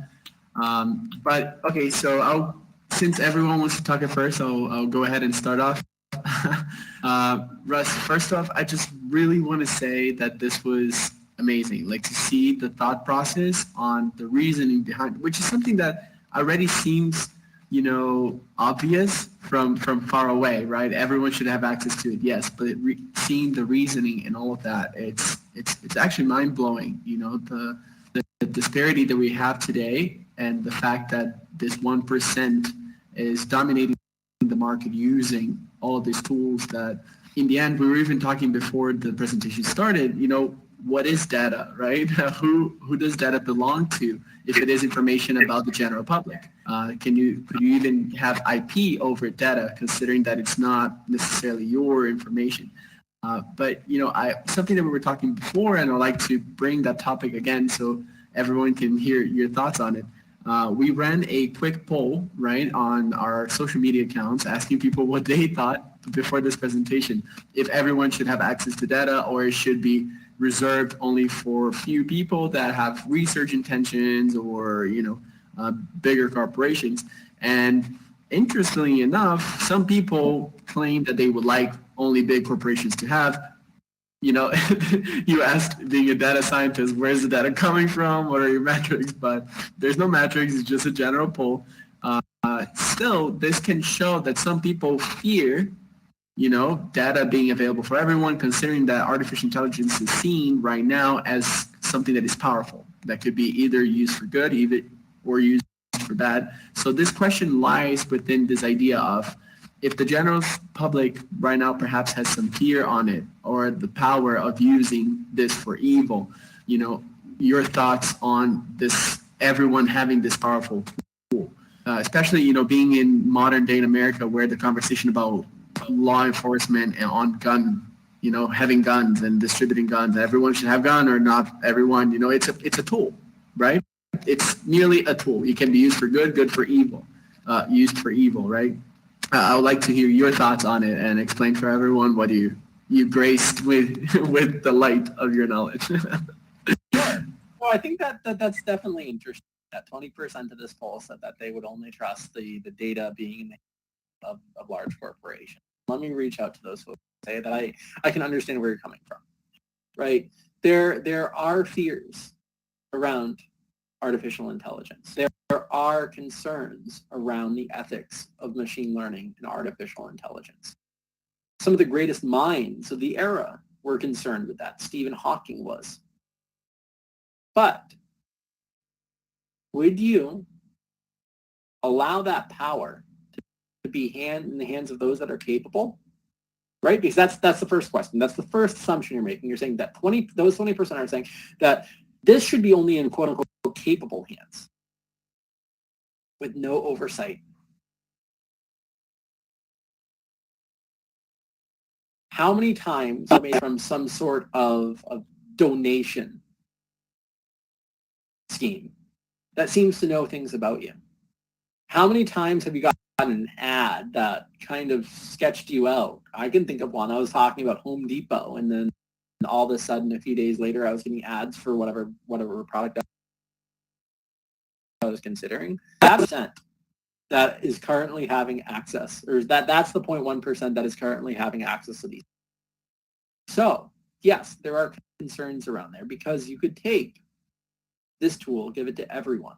But okay, so since everyone wants to talk at first, I'll go ahead and start off. Russ, first off, I just really want to say that this was amazing. Like to see the thought process on the reasoning behind, which is something that already seems, obvious from far away, right? Everyone should have access to it, yes. But seeing the reasoning and all of that, it's actually mind blowing. The disparity that we have today, and the fact that this 1% is dominating the market using all of these tools that in the end, we were even talking before the presentation started, what is data, right? Who does data belong to if it is information about the general public? Could you even have IP over data, considering that it's not necessarily your information? But something that we were talking before, and I'd like to bring that topic again so everyone can hear your thoughts on it. We ran a quick poll, right, on our social media accounts, asking people what they thought before this presentation, if everyone should have access to data or it should be reserved only for a few people that have research intentions or, bigger corporations. And interestingly enough, some people claim that they would like only big corporations to have. You asked, being a data scientist, where's the data coming from? What are your metrics? But there's no metrics. It's just a general poll. Still, this can show that some people fear, data being available for everyone, considering that artificial intelligence is seen right now as something that is powerful, that could be either used for good or used for bad. So this question lies within this idea of, if the general public right now perhaps has some fear on it or the power of using this for evil, your thoughts on this, everyone having this powerful tool, especially, being in modern day in America where the conversation about law enforcement and on gun, having guns and distributing guns, everyone should have gun or not everyone, it's a tool, right? It's merely a tool. It can be used for good for evil, used for evil, right? I would like to hear your thoughts on it and explain for everyone what you graced with the light of your knowledge. Sure. Well, I think that's definitely interesting. That 20% of this poll said that they would only trust the data being in the hands of large corporations. Let me reach out to those folks and say that I can understand where you're coming from, right? There are fears around artificial intelligence. There are concerns around the ethics of machine learning and artificial intelligence. Some of the greatest minds of the era were concerned with that. Stephen Hawking was. But would you allow that power to be in the hands of those that are capable? Right? Because that's the first question. That's the first assumption you're making. You're saying that those 20% are saying that this should be only in quote unquote capable hands with no oversight. How many times are made from some sort of donation scheme that seems to know things about you? How many times have you gotten an ad that kind of sketched you out? I can think of one. I was talking about Home Depot, and then all of a sudden, a few days later, I was getting ads for whatever product I was considering. That percent that is currently having access, or that's the 0.1% that is currently having access to these. So, yes, there are concerns around there because you could take this tool, give it to everyone.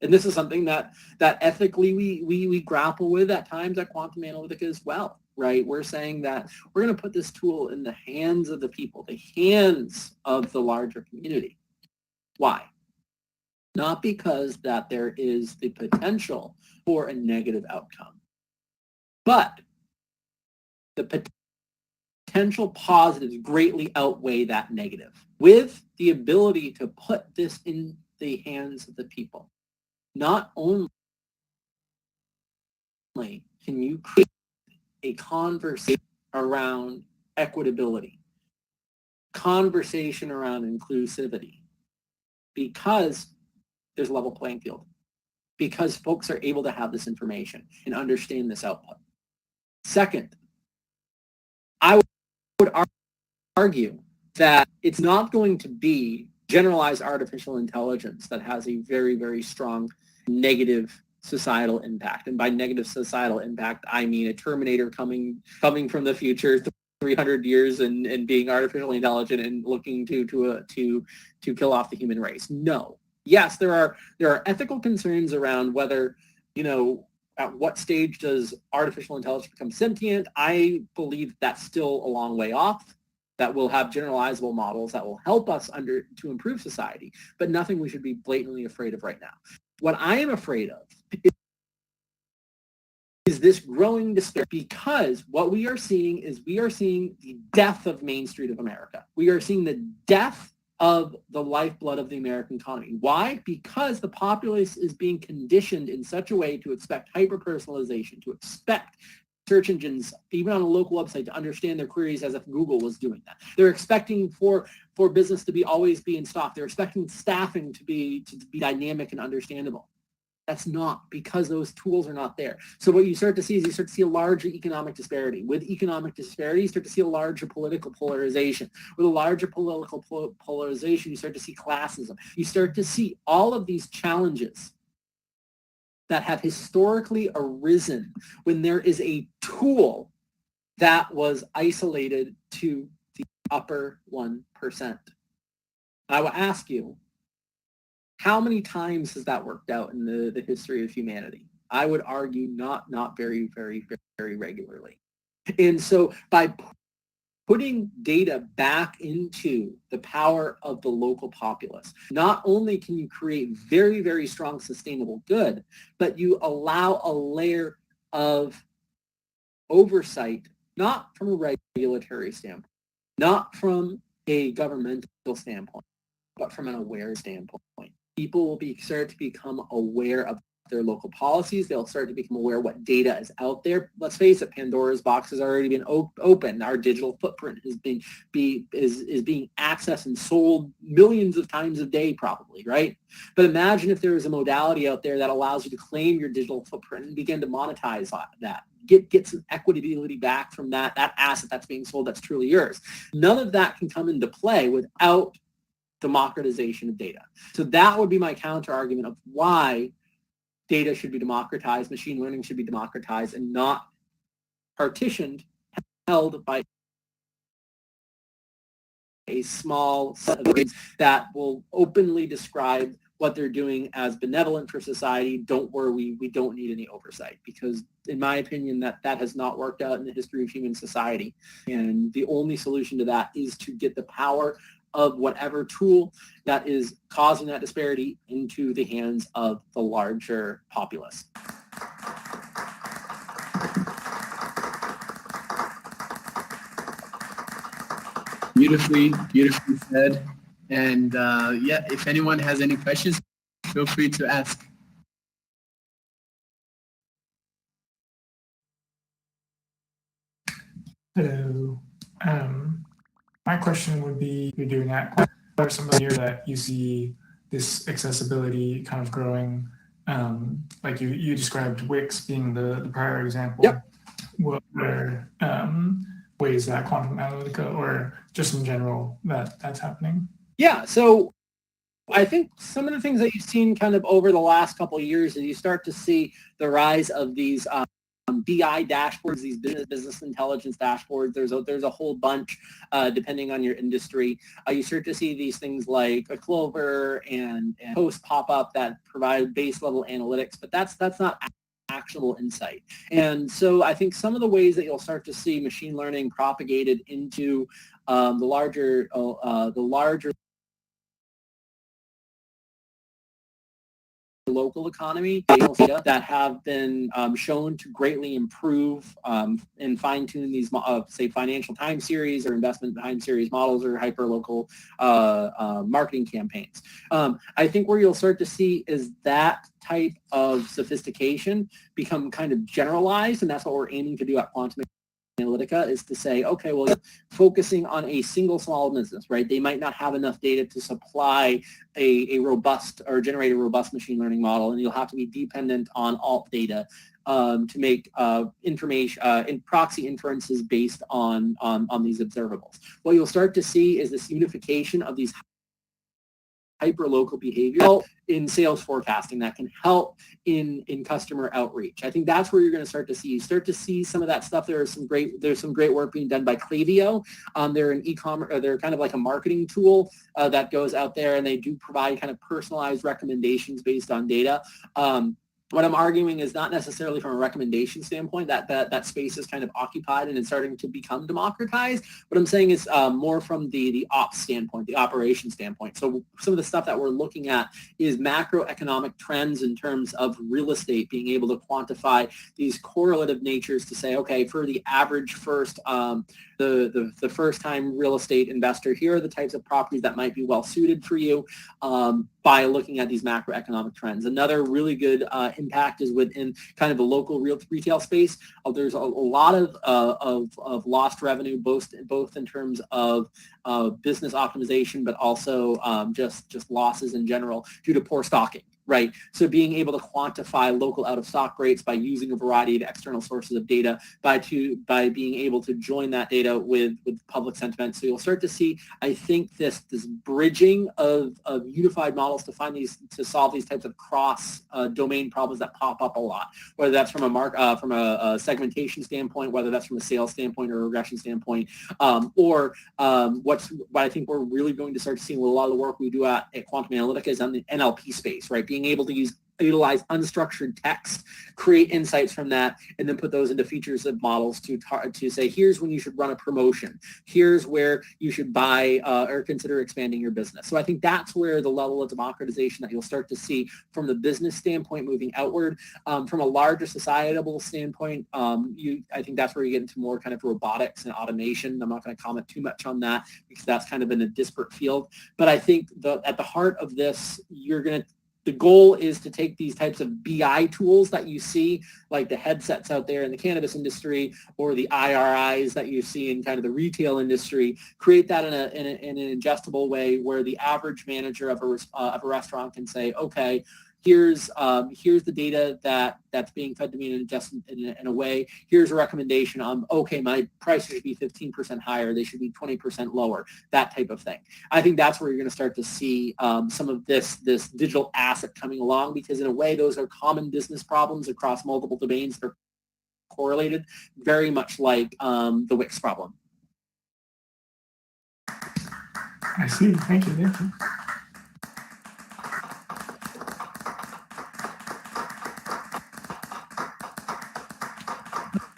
And this is something that ethically we grapple with at times at Quantum Analytica as well, right? We're saying that we're going to put this tool in the hands of the people, the hands of the larger community. Why? Not because that there is the potential for a negative outcome, but the potential positives greatly outweigh that negative with the ability to put this in the hands of the people. Not only can you create a conversation around equitability, conversation around inclusivity, because there's a level playing field, because folks are able to have this information and understand this output. Second, I would argue that it's not going to be generalized artificial intelligence that has a very, very strong negative societal impact. And by negative societal impact, I mean a Terminator coming from the future 300 years and being artificially intelligent and looking to kill off the human race. No. Yes, there are ethical concerns around whether, at what stage does artificial intelligence become sentient? I believe that's still a long way off, that we'll have generalizable models that will help us to improve society, but nothing we should be blatantly afraid of right now. What I am afraid of is this growing despair, because what we are seeing is the death of Main Street of America. We are seeing the death of the lifeblood of the American economy. Why? Because the populace is being conditioned in such a way to expect hyper-personalization, to expect search engines, even on a local website, to understand their queries as if Google was doing that. They're expecting for business to always be in stock. They're expecting staffing to be dynamic and understandable. That's not, because those tools are not there. So what you start to see is a larger economic disparity. With economic disparity, you start to see a larger political polarization. With a larger political polarization, you start to see classism. You start to see all of these challenges that have historically arisen when there is a tool that was isolated to the upper 1%. I will ask you, how many times has that worked out in the history of humanity? I would argue not very, very, very regularly. And so by putting data back into the power of the local populace, not only can you create very, very strong sustainable good, but you allow a layer of oversight, not from a regulatory standpoint, not from a governmental standpoint, but from an aware standpoint. People will start to become aware of their local policies. They'll start to become aware what data is out there. Let's face it, Pandora's box has already been opened. Our digital footprint is being accessed and sold millions of times a day, probably, right? But imagine if there is a modality out there that allows you to claim your digital footprint and begin to monetize that. Get some equitability back from that asset that's being sold that's truly yours. None of that can come into play without democratization of data. So that would be my counter argument of why data should be democratized, machine learning should be democratized, and not partitioned, held by a small set of things that will openly describe what they're doing as benevolent for society, don't worry, we don't need any oversight, because in my opinion, that has not worked out in the history of human society. And the only solution to that is to get the power of whatever tool that is causing that disparity into the hands of the larger populace. Beautifully said. And yeah, if anyone has any questions, feel free to ask. Hello. My question would be, you're doing that. What are some of the areas that you see this accessibility kind of growing? Like you described Wix being the prior example. Yep. What are ways that Quantum Analytica, or just in general, that's happening? Yeah, so I think some of the things that you've seen kind of over the last couple of years is you start to see the rise of these BI dashboards, these business intelligence dashboards. There's a whole bunch depending on your industry. You start to see these things like a Clover and Post pop up that provide base level analytics, but that's not actionable insight. And so I think some of the ways that you'll start to see machine learning propagated into the larger local economy data that have been shown to greatly improve and fine-tune these, say, financial time series or investment time series models or hyper-local marketing campaigns. I think where you'll start to see is that type of sophistication become kind of generalized, and that's what we're aiming to do at Quantum Analytica, is to say, okay, well, focusing on a single small business, right? They might not have enough data to supply a robust or generate a robust machine learning model, and you'll have to be dependent on alt data to make information and proxy inferences based on these observables. What you'll start to see is this unification of these hyper-local behavior in sales forecasting that can help in customer outreach. I think that's where you're going to start to see some of that stuff. There's some great work being done by Klaviyo. They're an e-commerce, they're kind of like a marketing tool that goes out there, and they do provide kind of personalized recommendations based on data. What I'm arguing is not necessarily from a recommendation standpoint that space is kind of occupied and it's starting to become democratized. What I'm saying is more from the ops standpoint, the operation standpoint. So some of the stuff that we're looking at is macroeconomic trends in terms of real estate, being able to quantify these correlative natures to say, okay, for the average the first time real estate investor, here are the types of properties that might be well suited for you by looking at these macroeconomic trends. Another really good impact is within kind of the local retail space. There's a lot of lost revenue, both in terms of business optimization, but also just losses in general due to poor stocking. Right. So being able to quantify local out of stock rates by using a variety of external sources of data by being able to join that data with public sentiment. So you'll start to see, I think, this bridging of unified models to solve these types of cross domain problems that pop up a lot, whether that's from a segmentation standpoint, whether that's from a sales standpoint or a regression standpoint, or what I think we're really going to start seeing with a lot of the work we do at Quantum Analytica is on the NLP space, right? Being able to utilize unstructured text, create insights from that, and then put those into features of models to say, here's when you should run a promotion. Here's where you should buy or consider expanding your business. So I think that's where the level of democratization that you'll start to see from the business standpoint moving outward. From a larger societal standpoint, I think that's where you get into more kind of robotics and automation. I'm not going to comment too much on that because that's kind of in a disparate field. But I think at the heart of this, the goal is to take these types of BI tools that you see, like the headsets out there in the cannabis industry or the IRIs that you see in kind of the retail industry, create that in an ingestible way where the average manager of a restaurant can say, okay, here's the data that's being fed to me in a way. Here's a recommendation on, okay, my prices should be 15% higher. They should be 20% lower, that type of thing. I think that's where you're going to start to see some of this digital asset coming along, because in a way, those are common business problems across multiple domains that are correlated, very much like the Wix problem. I see. Thank you.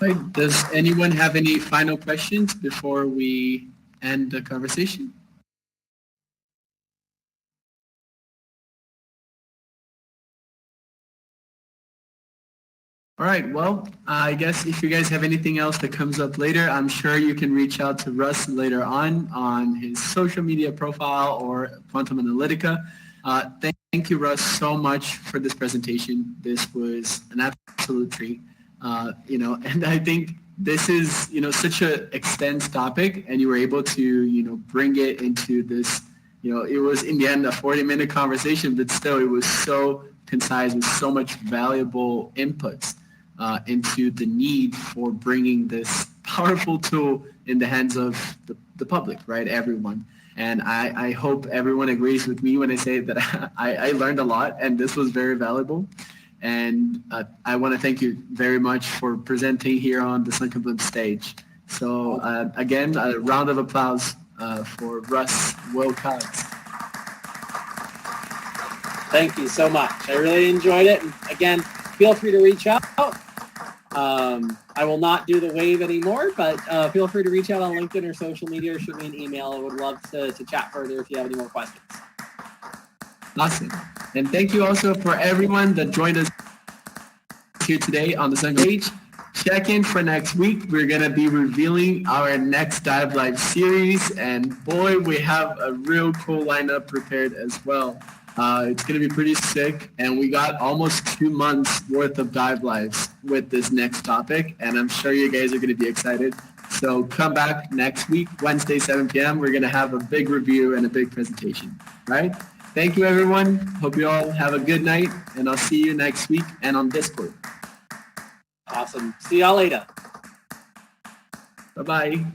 Right. Does anyone have any final questions before we end the conversation? All right, well, I guess if you guys have anything else that comes up later, I'm sure you can reach out to Russ later on his social media profile or Quantum Analytica. Thank you, Russ, so much for this presentation. This was an absolute treat. And I think this is, such an extensive topic, and you were able to, bring it into this, it was in the end a 40-minute conversation, but still it was so concise with so much valuable inputs into the need for bringing this powerful tool in the hands of the public, right? Everyone. And I hope everyone agrees with me when I say that I learned a lot, and this was very valuable. And I want to thank you very much for presenting here on the Sunken Blimp stage. So again, a round of applause for Russ Wilcox. Thank you so much. I really enjoyed it. And again, feel free to reach out. I will not do the wave anymore, but feel free to reach out on LinkedIn or social media or shoot me an email. I would love to chat further if you have any more questions. Awesome. And thank you also for everyone that joined us here today on the Sunken page. Check in for next week. We're going to be revealing our next Dive Live series. And boy, we have a real cool lineup prepared as well. It's going to be pretty sick. And we got almost 2 months worth of Dive Lives with this next topic. And I'm sure you guys are going to be excited. So come back next week, Wednesday, 7 p.m. We're going to have a big review and a big presentation, right? Thank you, everyone. Hope you all have a good night. And I'll see you next week and on Discord. Awesome. See y'all later. Bye-bye.